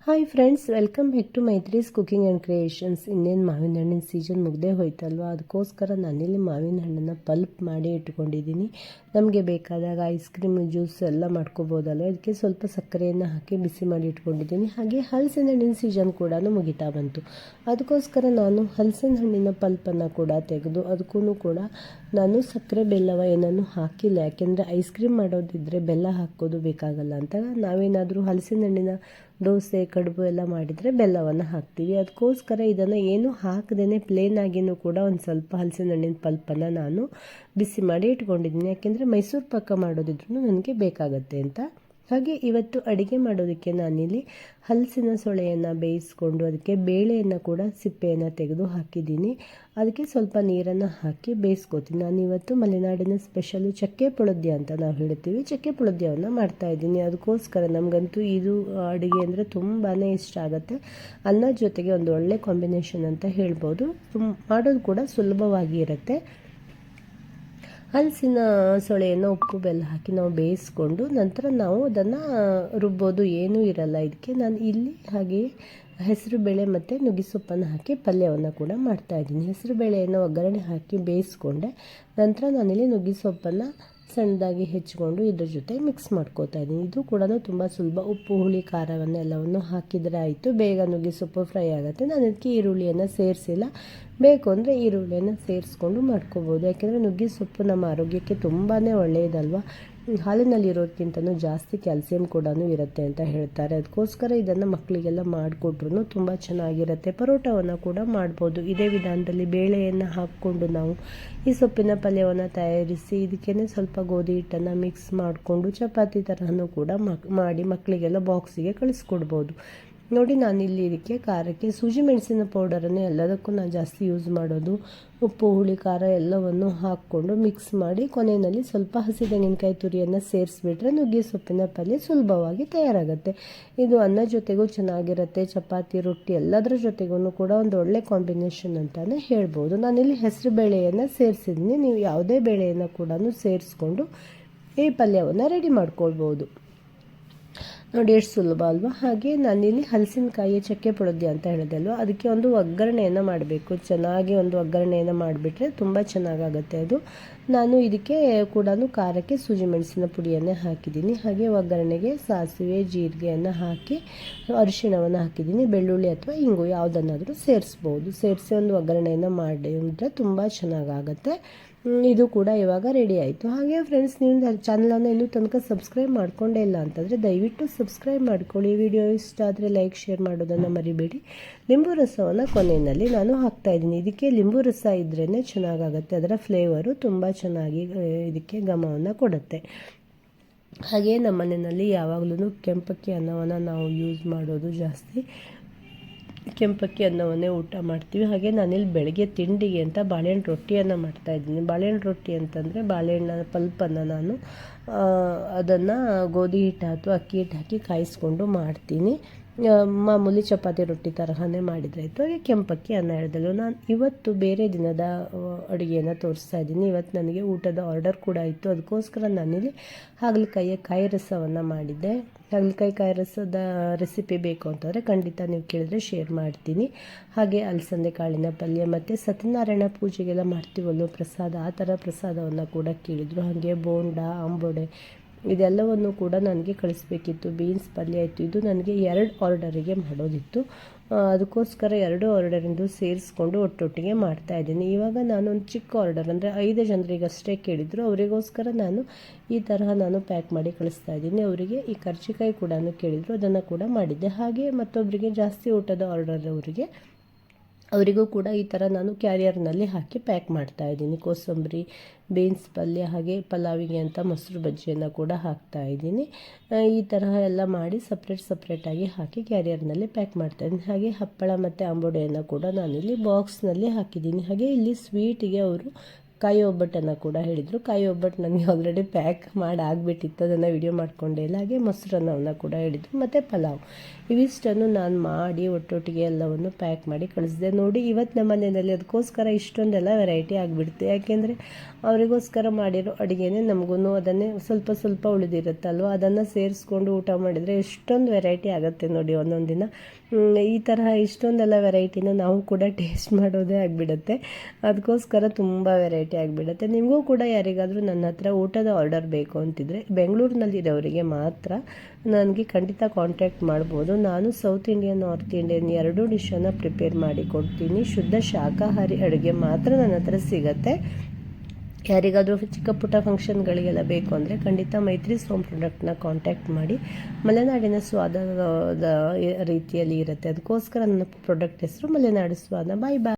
Hi friends, welcome back to Maitri's cooking and creations. ಇನ್ನೇನು ಮಾವಿನ ಹಣ್ಣಿನ ಸೀಸನ್ ಮುಗ್ದೇ ಹೋಯ್ತಲ್ವ, ಅದಕ್ಕೋಸ್ಕರ ನಾನಿಲ್ಲಿ ಮಾವಿನ ಹಣ್ಣನ್ನು ಪಲ್ಪ್ ಮಾಡಿ ಇಟ್ಕೊಂಡಿದ್ದೀನಿ. ನಮಗೆ ಬೇಕಾದಾಗ ಐಸ್ ಕ್ರೀಮ್ ಜ್ಯೂಸ್ ಎಲ್ಲ ಮಾಡ್ಕೋಬೋದಲ್ವ, ಇದಕ್ಕೆ ಸ್ವಲ್ಪ ಸಕ್ಕರೆಯನ್ನು ಹಾಕಿ ಬಿಸಿ ಮಾಡಿ ಇಟ್ಕೊಂಡಿದ್ದೀನಿ. ಹಾಗೆ ಹಲಸಿನ ಹಣ್ಣಿನ ಸೀಸನ್ ಕೂಡ ಮುಗಿತಾ ಬಂತು. ಅದಕ್ಕೋಸ್ಕರ ನಾನು ಹಲಸಿನ ಹಣ್ಣಿನ ಪಲ್ಪನ್ನು ಕೂಡ ತೆಗೆದು ಅದಕ್ಕೂ ಕೂಡ ನಾನು ಸಕ್ಕರೆ ಬೆಲ್ಲವ ಏನನ್ನು ಹಾಕಿಲ್ಲ. ಯಾಕೆಂದರೆ ಐಸ್ ಕ್ರೀಮ್ ಮಾಡೋದಿದ್ದರೆ ಬೆಲ್ಲ ಹಾಕೋದು ಬೇಕಾಗಲ್ಲ ಅಂತ. ನಾವೇನಾದರೂ ಹಲಸಿನ ಹಣ್ಣಿನ ದೋಸೆ ಕಡುಬು ಎಲ್ಲ ಮಾಡಿದರೆ ಬೆಲ್ಲವನ್ನು ಹಾಕ್ತೀವಿ. ಅದಕ್ಕೋಸ್ಕರ ಇದನ್ನು ಏನು ಹಾಕದೇ ಪ್ಲೇನ್ ಆಗಿಯೂ ಕೂಡ ಒಂದು ಸ್ವಲ್ಪ ಹಲಸಿನ ಹಣ್ಣಿನ ಪಲ್ಪನ್ನು ನಾನು ಬಿಸಿ ಮಾಡಿ ಇಟ್ಕೊಂಡಿದ್ದೀನಿ. ಯಾಕೆಂದರೆ ಮೈಸೂರು ಪಾಕ ಮಾಡೋದಿದ್ರೂ ನನಗೆ ಬೇಕಾಗತ್ತೆ ಅಂತ. ಹಾಗೆ ಇವತ್ತು ಅಡುಗೆ ಮಾಡೋದಕ್ಕೆ ನಾನಿಲ್ಲಿ ಹಲಸಿನ ಸೊಳೆಯನ್ನು ಬೇಯಿಸ್ಕೊಂಡು ಅದಕ್ಕೆ ಬೇಳೆಯನ್ನು ಕೂಡ ಸಿಪ್ಪೆಯನ್ನು ತೆಗೆದು ಹಾಕಿದ್ದೀನಿ. ಅದಕ್ಕೆ ಸ್ವಲ್ಪ ನೀರನ್ನು ಹಾಕಿ ಬೇಯಿಸ್ಕೊತೀನಿ. ನಾನಿವತ್ತು ಮಲೆನಾಡಿನ ಸ್ಪೆಷಲು ಚಕ್ಕೆ ಪುಳೋದ್ಯ ಅಂತ ನಾವು ಹೇಳ್ತೀವಿ, ಚಕ್ಕೆ ಪುಳೋದ್ಯವನ್ನು ಮಾಡ್ತಾಯಿದ್ದೀನಿ. ಅದಕ್ಕೋಸ್ಕರ ನಮಗಂತೂ ಇದು ಅಡುಗೆ ಅಂದರೆ ತುಂಬಾ ಇಷ್ಟ ಆಗುತ್ತೆ. ಅನ್ನದ ಜೊತೆಗೆ ಒಂದು ಒಳ್ಳೆ ಕಾಂಬಿನೇಷನ್ ಅಂತ ಹೇಳ್ಬೋದು. ಮಾಡೋದು ಕೂಡ ಸುಲಭವಾಗಿ ಇರುತ್ತೆ. ಹಲಸಿನ ಸೊಳೆಯನ್ನು ಉಪ್ಪು ಬೆಲ್ಲ ಹಾಕಿ ನಾವು ಬೇಯಿಸ್ಕೊಂಡು ನಂತರ ನಾವು ಅದನ್ನು ರುಬ್ಬೋದು, ಏನೂ ಇರಲ್ಲ ಇದಕ್ಕೆ. ನಾನು ಇಲ್ಲಿ ಹಾಗೆಯೇ ಹೆಸರು ಬೇಳೆ ಮತ್ತು ನುಗ್ಗೆಸೊಪ್ಪನ್ನು ಹಾಕಿ ಪಲ್ಯವನ್ನು ಕೂಡ ಮಾಡ್ತಾಯಿದ್ದೀನಿ. ಹೆಸರು ಬೇಳೆಯನ್ನು ಒಗ್ಗರಣೆ ಹಾಕಿ ಬೇಯಿಸ್ಕೊಂಡೆ. ನಂತರ ನಾನಿಲ್ಲಿ ನುಗ್ಗೆಸೊಪ್ಪನ್ನು ಸಣ್ಣದಾಗಿ ಹೆಚ್ಚಿಕೊಂಡು ಇದ್ರ ಜೊತೆ ಮಿಕ್ಸ್ ಮಾಡ್ಕೋತಾ ಇದ್ದೀನಿ. ಇದು ಕೂಡ ತುಂಬ ಸುಲಭ. ಉಪ್ಪು ಹುಳಿ ಖಾರವನ್ನು ಎಲ್ಲವನ್ನು ಹಾಕಿದರೆ ಆಯಿತು, ಬೇಗ ನುಗ್ಗೆಸೊಪ್ಪು ಫ್ರೈ ಆಗುತ್ತೆ. ನಾನು ಅದಕ್ಕೆ ಈರುಳ್ಳಿಯನ್ನು ಸೇರಿಸಿಲ್ಲ. ಬೇಕು ಅಂದರೆ ಈರುಳ್ಳಿಯನ್ನು ಸೇರಿಸ್ಕೊಂಡು ಮಾಡ್ಕೋಬೋದು. ಯಾಕೆಂದರೆ ನುಗ್ಗೆಸೊಪ್ಪು ನಮ್ಮ ಆರೋಗ್ಯಕ್ಕೆ ತುಂಬಾ ಒಳ್ಳೆಯದಲ್ವ. ಹಾಲಿನಲ್ಲಿರೋದಕ್ಕಿಂತನೂ ಜಾಸ್ತಿ ಕ್ಯಾಲ್ಸಿಯಂ ಕೂಡ ಇರುತ್ತೆ ಅಂತ ಹೇಳ್ತಾರೆ. ಅದಕ್ಕೋಸ್ಕರ ಇದನ್ನು ಮಕ್ಕಳಿಗೆಲ್ಲ ಮಾಡಿಕೊಟ್ರು ತುಂಬ ಚೆನ್ನಾಗಿರುತ್ತೆ. ಪರೋಟವನ್ನು ಕೂಡ ಮಾಡ್ಬೋದು. ಇದೇ ವಿಧಾನದಲ್ಲಿ ಬೇಳೆಯನ್ನು ಹಾಕ್ಕೊಂಡು ನಾವು ಈ ಸೊಪ್ಪಿನ ಪಲ್ಯವನ್ನು ತಯಾರಿಸಿ ಇದಕ್ಕೇ ಸ್ವಲ್ಪ ಗೋಧಿ ಹಿಟ್ಟನ್ನು ಮಿಕ್ಸ್ ಮಾಡಿಕೊಂಡು ಚಪಾತಿ ತರಹನೂ ಕೂಡ ಮಾಡಿ ಮಕ್ಕಳಿಗೆಲ್ಲ ಬಾಕ್ಸಿಗೆ ಕಳಿಸ್ಕೊಡ್ಬೋದು. ನೋಡಿ, ನಾನಿಲ್ಲಿ ಇದಕ್ಕೆ ಖಾರಕ್ಕೆ ಸೂಜಿ ಮೆಣಸಿನ ಪೌಡರನ್ನು ಎಲ್ಲದಕ್ಕೂ ನಾನು ಜಾಸ್ತಿ ಯೂಸ್ ಮಾಡೋದು. ಉಪ್ಪು ಹುಳಿ ಖಾರ ಎಲ್ಲವನ್ನು ಹಾಕ್ಕೊಂಡು ಮಿಕ್ಸ್ ಮಾಡಿ ಕೊನೆಯಲ್ಲಿ ಸ್ವಲ್ಪ ಹಸಿ ತೆಂಗಿನಕಾಯಿ ತುರಿಯನ್ನು ಸೇರಿಸ್ಬಿಟ್ರೆ ನುಗ್ಗೆ ಸೊಪ್ಪಿನ ಪಲ್ಯ ಸುಲಭವಾಗಿ ತಯಾರಾಗುತ್ತೆ. ಇದು ಅನ್ನ ಜೊತೆಗೂ ಚೆನ್ನಾಗಿರುತ್ತೆ, ಚಪಾತಿ ರೊಟ್ಟಿ ಎಲ್ಲದರ ಜೊತೆಗೂ ಕೂಡ ಒಂದು ಒಳ್ಳೆ ಕಾಂಬಿನೇಷನ್ ಅಂತಲೇ ಹೇಳ್ಬೋದು. ನಾನಿಲ್ಲಿ ಹೆಸರು ಬೇಳೆಯನ್ನು ಸೇರಿಸಿದ್ದೀನಿ. ನೀವು ಯಾವುದೇ ಬೇಳೆಯನ್ನು ಕೂಡ ಸೇರಿಸ್ಕೊಂಡು ಈ ಪಲ್ಯವನ್ನು ರೆಡಿ ಮಾಡ್ಕೊಳ್ಬೋದು. ನೋಡಿ, ಎಷ್ಟು ಸುಲಭ ಅಲ್ವಾ. ಹಾಗೆ ನಾನಿಲ್ಲಿ ಹಲಸಿನಕಾಯಿ ಚಕ್ಕೆ ಪುಳೋದ್ಯ ಅಂತ ಹೇಳಿದೆ ಅಲ್ವಾ, ಅದಕ್ಕೆ ಒಂದು ಒಗ್ಗರಣೆಯನ್ನು ಮಾಡಬೇಕು. ಚೆನ್ನಾಗಿ ಒಂದು ಒಗ್ಗರಣೆಯನ್ನು ಮಾಡಿಬಿಟ್ರೆ ತುಂಬ ಚೆನ್ನಾಗಾಗುತ್ತೆ ಅದು. ನಾನು ಇದಕ್ಕೆ ಕೂಡ ಖಾರಕ್ಕೆ ಸೂಜಿ ಮೆಣಸಿನ ಪುಡಿಯನ್ನೇ ಹಾಕಿದ್ದೀನಿ. ಹಾಗೆ ಒಗ್ಗರಣೆಗೆ ಸಾಸಿವೆ ಜೀರಿಗೆಯನ್ನು ಹಾಕಿ ಅರಿಶಿಣವನ್ನು ಹಾಕಿದ್ದೀನಿ. ಬೆಳ್ಳುಳ್ಳಿ ಅಥವಾ ಇಂಗು ಯಾವುದನ್ನಾದರೂ ಸೇರಿಸ್ಬೋದು. ಸೇರಿಸಿ ಒಂದು ಒಗ್ಗರಣೆಯನ್ನು ಮಾಡಿದ್ರೆ ತುಂಬ ಚೆನ್ನಾಗಾಗುತ್ತೆ. ಇದು ಕೂಡ ಇವಾಗ ರೆಡಿ ಆಯಿತು. ಹಾಗೆ ಫ್ರೆಂಡ್ಸ್, ನೀವು ಚಾನಲನ್ನು ಇನ್ನೂ ತನಕ ಸಬ್ಸ್ಕ್ರೈಬ್ ಮಾಡ್ಕೊಂಡೇ ಇಲ್ಲ ಅಂತಂದರೆ ದಯವಿಟ್ಟು ಸಬ್ಸ್ಕ್ರೈಬ್ ಮಾಡ್ಕೊಳ್ಳಿ. ವಿಡಿಯೋ ಇಷ್ಟ ಆದರೆ ಲೈಕ್ ಶೇರ್ ಮಾಡೋದನ್ನು ಮರಿಬೇಡಿ. ಲಿಂಬು ರಸವನ್ನು ಕೊನೆಯಲ್ಲಿ ನಾನು ಹಾಕ್ತಾಯಿದ್ದೀನಿ. ಇದಕ್ಕೆ ಲಿಂಬು ರಸ ಇದ್ರೇ ಚೆನ್ನಾಗಾಗುತ್ತೆ. ಅದರ ಫ್ಲೇವರು ತುಂಬ ಚೆನ್ನಾಗಿ ಇದಕ್ಕೆ ಘಮವನ್ನು ಕೊಡುತ್ತೆ. ಹಾಗೆ ನಮ್ಮ ಮನೆಯಲ್ಲಿ ಯಾವಾಗಲೂ ಕೆಂಪಕ್ಕಿ ಅನ್ನವನ್ನು ನಾವು ಯೂಸ್ ಮಾಡೋದು ಜಾಸ್ತಿ. ಕೆಂಪಕ್ಕಿ ಅನ್ನವನ್ನೇ ಊಟ ಮಾಡ್ತೀವಿ. ಹಾಗೆ ನಾನಿಲ್ಲಿ ಬೆಳಗ್ಗೆ ತಿಂಡಿಗೆ ಅಂತ ಬಾಳೆಹಣ್ಣು ರೊಟ್ಟಿಯನ್ನು ಮಾಡ್ತಾಯಿದ್ದೀನಿ. ಬಾಳೆಹಣ್ಣು ರೊಟ್ಟಿ ಅಂತಂದರೆ ಬಾಳೆಹಣ್ಣ ಪಲ್ಪನ್ನು ನಾನು ಅದನ್ನು ಗೋಧಿ ಹಿಟ್ಟು ಅಥವಾ ಅಕ್ಕಿ ಹಿಟ್ಟು ಹಾಕಿ ಕಾಯಿಸ್ಕೊಂಡು ಮಾಡ್ತೀನಿ. ಮಾಮೂಲಿ ಚಪಾತಿ ರೊಟ್ಟಿ ತರಹನೇ ಮಾಡಿದ್ರಾಯಿತು. ಹಾಗೆ ಕೆಂಪಕ್ಕಿ ಅನ್ನ ಹೇಳಿದೆಲ್ಲ. ನಾನು ಇವತ್ತು ಬೇರೆ ದಿನದ ಅಡುಗೆಯನ್ನು ತೋರಿಸ್ತಾ ಇದ್ದೀನಿ. ಇವತ್ತು ನನಗೆ ಊಟದ ಆರ್ಡರ್ ಕೂಡ ಇತ್ತು. ಅದಕ್ಕೋಸ್ಕರ ನಾನಿಲ್ಲಿ ಹಾಗಲಕಾಯಿಯ ಕಾಯಿ ರಸವನ್ನು ಮಾಡಿದ್ದೆ. ಹಾಗಲಕಾಯಿ ಕಾಯಿ ರಸದ ರೆಸಿಪಿ ಬೇಕು ಅಂತಂದರೆ ಖಂಡಿತ ನೀವು ಕೇಳಿದ್ರೆ ಶೇರ್ ಮಾಡ್ತೀನಿ. ಹಾಗೆ ಅಲಸಂದೆ ಕಾಳಿನ ಪಲ್ಯ ಮತ್ತು ಸತ್ಯನಾರಾಯಣ ಪೂಜೆಗೆಲ್ಲ ಮಾಡ್ತೀವಲ್ಲೋ ಪ್ರಸಾದ, ಆ ಥರ ಪ್ರಸಾದವನ್ನು ಕೂಡ ಕೇಳಿದರು. ಹಾಗೆ ಬೋಂಡ, ಅಂಬೊಡೆ ಇದೆಲ್ಲವನ್ನು ಕೂಡ ನನಗೆ ಕಳಿಸ್ಬೇಕಿತ್ತು. ಬೀನ್ಸ್ ಪಲ್ಯ ಇತ್ತು. ಇದು ನನಗೆ 2 ಆರ್ಡರಿಗೆ ಮಾಡೋದಿತ್ತು. ಅದಕ್ಕೋಸ್ಕರ 2 ಆರ್ಡರಿಂದು ಸೇರಿಸ್ಕೊಂಡು ಒಟ್ಟೊಟ್ಟಿಗೆ ಮಾಡ್ತಾಯಿದ್ದೀನಿ. ಇವಾಗ ನಾನೊಂದು ಚಿಕ್ಕ ಆರ್ಡರ್ ಅಂದರೆ 5 ಜನರಿಗಷ್ಟೇ ಕೇಳಿದರು. ಅವರಿಗೋಸ್ಕರ ನಾನು ಈ ತರಹ ನಾನು ಪ್ಯಾಕ್ ಮಾಡಿ ಕಳಿಸ್ತಾ ಇದ್ದೀನಿ. ಅವರಿಗೆ ಈ ಕರ್ಜಿಕಾಯಿ ಕೂಡ ಕೇಳಿದರು, ಅದನ್ನು ಕೂಡ ಮಾಡಿದ್ದೆ. ಹಾಗೆ ಮತ್ತೊಬ್ಬರಿಗೆ ಜಾಸ್ತಿ ಊಟದ ಆರ್ಡರ್ ಅವರಿಗೂ ಕೂಡ ಈ ಥರ ನಾನು ಕ್ಯಾರಿಯರ್ನಲ್ಲಿ ಹಾಕಿ ಪ್ಯಾಕ್ ಮಾಡ್ತಾಯಿದ್ದೀನಿ. ಕೋಸಂಬರಿ, ಬೀನ್ಸ್ ಪಲ್ಯ, ಹಾಗೆ ಪಲಾವಿಗೆ ಅಂತ ಮೊಸರು ಬಜ್ಜಿಯನ್ನು ಕೂಡ ಹಾಕ್ತಾಯಿದ್ದೀನಿ. ಈ ತರಹ ಎಲ್ಲ ಮಾಡಿ ಸಪ್ರೇಟಾಗಿ ಹಾಕಿ ಕ್ಯಾರಿಯರ್ನಲ್ಲಿ ಪ್ಯಾಕ್ ಮಾಡ್ತಾಯಿದ್ದೀನಿ. ಹಾಗೆ ಹಪ್ಪಳ ಮತ್ತು ಅಂಬೊಡೆಯನ್ನು ಕೂಡ ನಾನಿಲ್ಲಿ ಬಾಕ್ಸ್ನಲ್ಲಿ ಹಾಕಿದ್ದೀನಿ. ಹಾಗೆ ಇಲ್ಲಿ ಸ್ವೀಟಿಗೆ ಅವರು ಕಾಯಿ ಒಬ್ಬಟ್ಟನ್ನು ಕೂಡ ಹೇಳಿದರು. ಕಾಯಿ ಒಬ್ಬಟ್ಟು ನನಗೆ ಆಲ್ರೆಡಿ ಪ್ಯಾಕ್ ಮಾಡಿ ಆಗಿಬಿಟ್ಟಿತ್ತು, ಅದನ್ನು ವಿಡಿಯೋ ಮಾಡಿಕೊಂಡೇ ಇಲ್ಲ. ಹಾಗೆ ಮೊಸರನ್ನವನ್ನು ಕೂಡ ಹೇಳಿದರು, ಮತ್ತು ಪಲಾವ್. ಇವಿಷ್ಟನ್ನು ನಾನು ಮಾಡಿ ಒಟ್ಟೊಟ್ಟಿಗೆ ಎಲ್ಲವನ್ನು ಪ್ಯಾಕ್ ಮಾಡಿ ಕಳಿಸಿದೆ. ನೋಡಿ ಇವತ್ತು ನಮ್ಮ ಮನೆಯಲ್ಲಿ ಅದಕ್ಕೋಸ್ಕರ ಇಷ್ಟೊಂದೆಲ್ಲ ವೆರೈಟಿ ಆಗಿಬಿಡ್ತು. ಯಾಕೆಂದರೆ ಅವರಿಗೋಸ್ಕರ ಮಾಡಿರೋ ಅಡುಗೆನೇ ನಮಗೂ ಅದನ್ನೇ ಸ್ವಲ್ಪ ಸ್ವಲ್ಪ ಉಳಿದಿರುತ್ತಲ್ವ, ಅದನ್ನು ಸೇರಿಸ್ಕೊಂಡು ಊಟ ಮಾಡಿದರೆ ಎಷ್ಟೊಂದು ವೆರೈಟಿ ಆಗುತ್ತೆ ನೋಡಿ. ಒಂದೊಂದು ದಿನ ಈ ತರಹ ಇಷ್ಟೊಂದೆಲ್ಲ ವೆರೈಟಿನ ನಾವು ಕೂಡ ಟೇಸ್ಟ್ ಮಾಡೋದೇ ಆಗಿಬಿಡುತ್ತೆ. ಅದಕ್ಕೋಸ್ಕರ ತುಂಬ ವೆರೈಟಿ ಆಗಿಬಿಡುತ್ತೆ. ನಿಮಗೂ ಕೂಡ ಯಾರಿಗಾದರೂ ನನ್ನ ಹತ್ರ ಊಟದ ಆರ್ಡರ್ ಬೇಕು ಅಂತಿದ್ರೆ ಬೆಂಗಳೂರಿನಲ್ಲಿರೋರಿಗೆ ಮಾತ್ರ ನನಗೆ ಖಂಡಿತ ಕಾಂಟ್ಯಾಕ್ಟ್ ಮಾಡ್ಬೋದು. ನಾನು ಸೌತ್ ಇಂಡಿಯನ್, ನಾರ್ತ್ ಇಂಡಿಯನ್ ಎರಡೂ ಡಿಶನ್ನು ಪ್ರಿಪೇರ್ ಮಾಡಿ ಕೊಡ್ತೀನಿ. ಶುದ್ಧ ಶಾಕಾಹಾರಿ ಅಡುಗೆ ಮಾತ್ರ ನನ್ನ ಹತ್ರ ಸಿಗುತ್ತೆ. ಯಾರಿಗಾದರೂ ಚಿಕ್ಕ ಪುಟ್ಟ ಫಂಕ್ಷನ್ಗಳಿಗೆಲ್ಲ ಬೇಕು ಅಂದರೆ ಖಂಡಿತ ಮೈತ್ರೀಸ್ ಹೋಮ್ ಪ್ರಾಡಕ್ಟ್ನ ಕಾಂಟ್ಯಾಕ್ಟ್ ಮಾಡಿ. ಮಲೆನಾಡಿನ ಸ್ವಾದದ ರೀತಿಯಲ್ಲಿ ಇರುತ್ತೆ, ಅದಕ್ಕೋಸ್ಕರ ನನ್ನ ಪ್ರಾಡಕ್ಟ್ ಹೆಸರು ಮಲೆನಾಡು ಸ್ವಾದ. ಬಾಯ್ ಬಾಯ್.